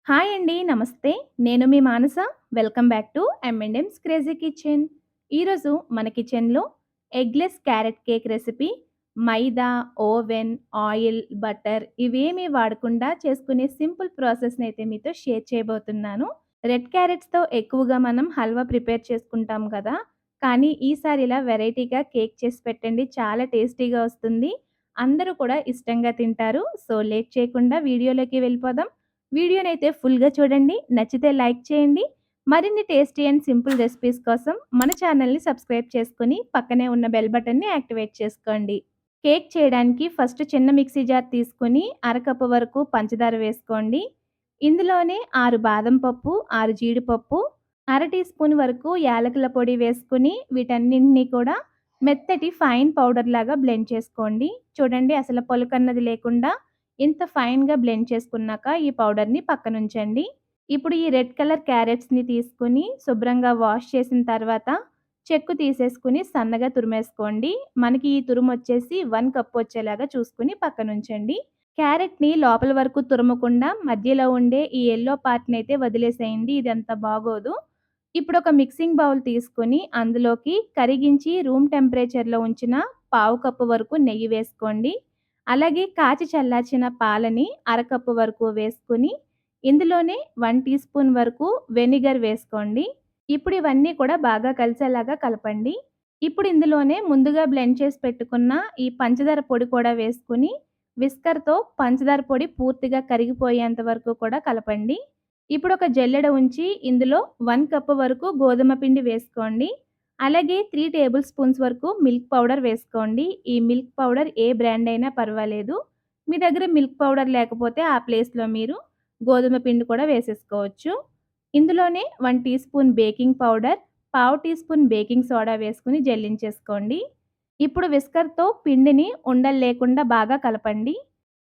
Hi అండి. నమస్తే. నేను మీ Manasa. Welcome back to M&M's crazy kitchen. ఈరోజు మన కిచెన్‌లో eggless carrot cake recipe maida, oven, oil, butter ఇవేమీ వాడకుండా చేసుకునే సింపుల్ ప్రాసెస్‌నైతే మీతో షేర్ చేయబోతున్నాను. రెడ్ క్యారెట్స్‌తో ఎక్కువగా మనం హల్వా ప్రిపేర్ చేసుకుంటాం కదా! కానీ ఈసారి ఇలా వెరైటీగా కేక్ చేసి పెట్టండి. చాలా టేస్టీగా వస్తుంది. అందరూ కూడా ఇష్టంగా తింటారు. సో, లేట్ చేయకుండా వీడియోలోకి వెళ్ళిపోదాం. వీడియోనైతే ఫుల్‌గా చూడండి. నచ్చితే లైక్ చేయండి. మరిన్ని టేస్టీ అండ్ సింపుల్ రెసిపీస్ కోసం మన ఛానల్‌ని సబ్స్క్రైబ్ చేసుకొని పక్కనే ఉన్న బెల్ బటన్‌ని యాక్టివేట్ చేసుకోండి. కేక్ చేయడానికి ఫస్ట్ చిన్న మిక్సీ జార్ తీసుకొని అరకప్పు వరకు పంచదార వేసుకోండి. ఇందులోనే 6 బాదం పప్పు, 6 జీడిపప్పు, అర టీ స్పూన్ వరకు యాలకుల పొడి వేసుకొని వీటన్నింటిని కూడా మెత్తటి ఫైన్ పౌడర్ లాగా బ్లెండ్ చేసుకోండి. చూడండి అసలు పలుకన్నది లేకుండా ఇంత ఫైన్‌గా బ్లెండ్ చేసుకున్నాక ఈ పౌడర్‌ని పక్కనుంచండి. ఇప్పుడు ఈ రెడ్ కలర్ క్యారెట్స్‌ని తీసుకొని శుభ్రంగా వాష్ చేసిన తర్వాత చెక్కు తీసేసుకొని సన్నగా తురిమేసుకోండి. మనకి ఈ తురుమొచ్చేసి 1 కప్ వచ్చేలాగా చూసుకొని పక్కనుంచండి. క్యారెట్‌ని లోపల వరకు తురమకుండా మధ్యలో ఉండే ఈ యెల్లో పార్ట్‌నైతే వదిలేసేయండి. ఇదంతా బాగోదు. ఇప్పుడొక మిక్సింగ్ బౌల్ తీసుకొని అందులోకి కరిగించి రూమ్ టెంపరేచర్‌లో ఉంచిన పావు కప్పు వరకు నెయ్యి వేసుకోండి. అలాగే కాచి చల్లార్చిన పాలని అరకప్పు వరకు వేసుకొని ఇందులోనే 1 టీ స్పూన్ వరకు వెనిగర్ వేసుకోండి. ఇప్పుడు ఇవన్నీ కూడా బాగా కలిసేలాగా కలపండి. ఇప్పుడు ఇందులోనే ముందుగా బ్లెండ్ చేసి పెట్టుకున్న ఈ పంచదార పొడి కూడా వేసుకొని విస్కర్‌తో పంచదార పొడి పూర్తిగా కరిగిపోయేంత వరకు కూడా కలపండి. ఇప్పుడు ఒక జల్లెడ ఉంచి ఇందులో 1 కప్ వరకు గోధుమ పిండి వేసుకోండి. అలాగే 3 టేబుల్ స్పూన్స్ వరకు మిల్క్ పౌడర్ వేసుకోండి. ఈ మిల్క్ పౌడర్ ఏ బ్రాండ్ అయినా పర్వాలేదు. మీ దగ్గర మిల్క్ పౌడర్ లేకపోతే ఆ ప్లేస్‌లో మీరు గోధుమ పిండి కూడా వేసేసుకోవచ్చు. ఇందులోనే 1 టీ స్పూన్ బేకింగ్ పౌడర్, పావు టీ స్పూన్ బేకింగ్ సోడా వేసుకొని జల్లించేసుకోండి. ఇప్పుడు విస్కర్‌తో పిండిని ఉండలు లేకుండా బాగా కలపండి.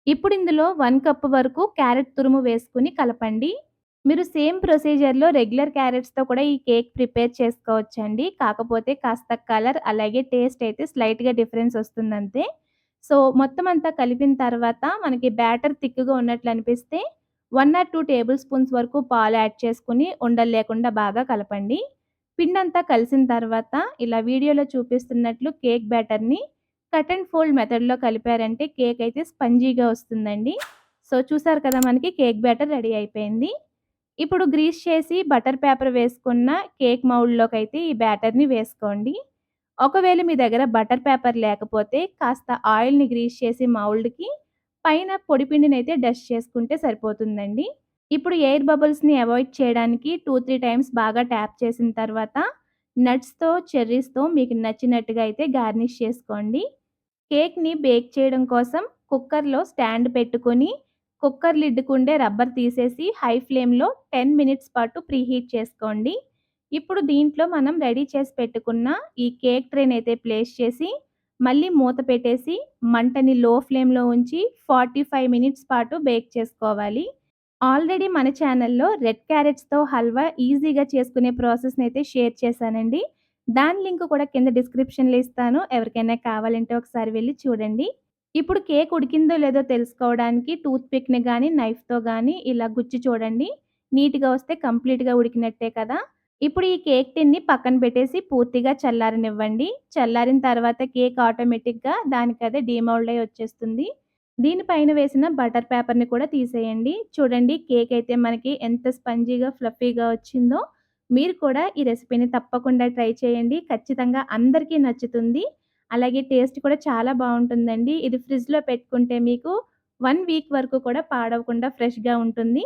ఇప్పుడు ఇందులో 1 కప్ వరకు క్యారెట్ తురుము వేసుకొని కలపండి. మీరు సేమ్ ప్రొసీజర్‌లో రెగ్యులర్ క్యారెట్స్‌తో కూడా ఈ కేక్ ప్రిపేర్ చేసుకోవచ్చండి. కాకపోతే కాస్త కలర్ అలాగే టేస్ట్ అయితే స్లైట్‌గా డిఫరెన్స్ వస్తుందంతే. సో, మొత్తం అంతా కలిపిన తర్వాత మనకి బ్యాటర్ థిక్‌గా ఉన్నట్లు అనిపిస్తే 1 ఆర్ 2 టేబుల్ స్పూన్స్ వరకు పాలు యాడ్ చేసుకొని ఉండలు లేకుండా బాగా కలపండి. పిండంతా కలిసిన తర్వాత ఇలా వీడియోలో చూపిస్తున్నట్లు కేక్ బ్యాటర్‌ని కట్ అండ్ ఫోల్డ్ మెథడ్‌లో కలిపారంటే కేక్ అయితే స్పంజీగా వస్తుందండి. సో, చూసారు కదా మనకి కేక్ బ్యాటర్ రెడీ అయిపోయింది. ఇప్పుడు గ్రీస్ చేసి బటర్ పేపర్ వేసుకున్న కేక్ మౌల్డ్‌లోకైతే ఈ బ్యాటర్‌ని వేసుకోండి. ఒకవేళ మీ దగ్గర బటర్ పేపర్ లేకపోతే కాస్త ఆయిల్‌ని గ్రీస్ చేసి మౌల్డ్‌కి పైన పొడి పిండినైతే డస్ట్ చేసుకుంటే సరిపోతుందండి. ఇప్పుడు ఎయిర్ బబుల్స్‌ని అవాయిడ్ చేయడానికి 2, 3 టైమ్స్ బాగా ట్యాప్ చేసిన తర్వాత నట్స్‌తో, చెర్రీస్‌తో మీకు నచ్చినట్టుగా అయితే గార్నిష్ చేసుకోండి. కేక్‌ని బేక్ చేయడం కోసం కుక్కర్‌లో స్టాండ్ పెట్టుకొని, కుక్కర్ లిడ్‌కుండే రబ్బర్ తీసేసి హై ఫ్లేమ్‌లో 10 మినిట్స్ పాటు ప్రీహీట్ చేసుకోండి. ఇప్పుడు దీంట్లో మనం రెడీ చేసి పెట్టుకున్న ఈ కేక్ ట్రేనైతే ప్లేస్ చేసి, మళ్ళీ మూత పెట్టేసి మంటని లో ఫ్లేమ్‌లో ఉంచి 45 మినిట్స్ పాటు బేక్ చేసుకోవాలి. ఆల్రెడీ మన ఛానల్‌లో రెడ్ క్యారెట్స్‌తో హల్వా ఈజీగా చేసుకునే ప్రాసెస్‌నైతే షేర్ చేశానండి. దాని లింక్ కూడా కింద డిస్క్రిప్షన్‌లో ఇస్తాను. ఎవరికైనా కావాలంటే ఒకసారి వెళ్లి చూడండి. ఇప్పుడు కేక్ ఉడికిందో లేదో తెలుసుకోవడానికి టూత్ పిక్‌ని గానీ, నైఫ్‌తో గానీ ఇలా గుచ్చి చూడండి. నీట్‌గా వస్తే కంప్లీట్‌గా ఉడికినట్టే కదా! ఇప్పుడు ఈ కేక్ టిన్‌ని పక్కన పెట్టేసి పూర్తిగా చల్లారనివ్వండి. చల్లారిన తర్వాత కేక్ ఆటోమేటిక్‌గా దానికదే డీమౌల్డ్ అయ్యి వచ్చేస్తుంది. దీనిపైన వేసిన బటర్ పేపర్‌ని కూడా తీసేయండి. చూడండి కేక్ అయితే మనకి ఎంత స్పంజీగా, ఫ్లఫీగా వచ్చిందో. మీరు కూడా ఈ రెసిపీని తప్పకుండా ట్రై చేయండి. ఖచ్చితంగా అందరికీ నచ్చుతుంది. అలాగే టేస్ట్ కూడా చాలా బావుంటుందండి. ఇది ఫ్రిడ్జ్‌లో పెట్టుకుంటే మీకు 1 వీక్ వరకు కూడా పాడవకుండా ఫ్రెష్‌గా ఉంటుంది.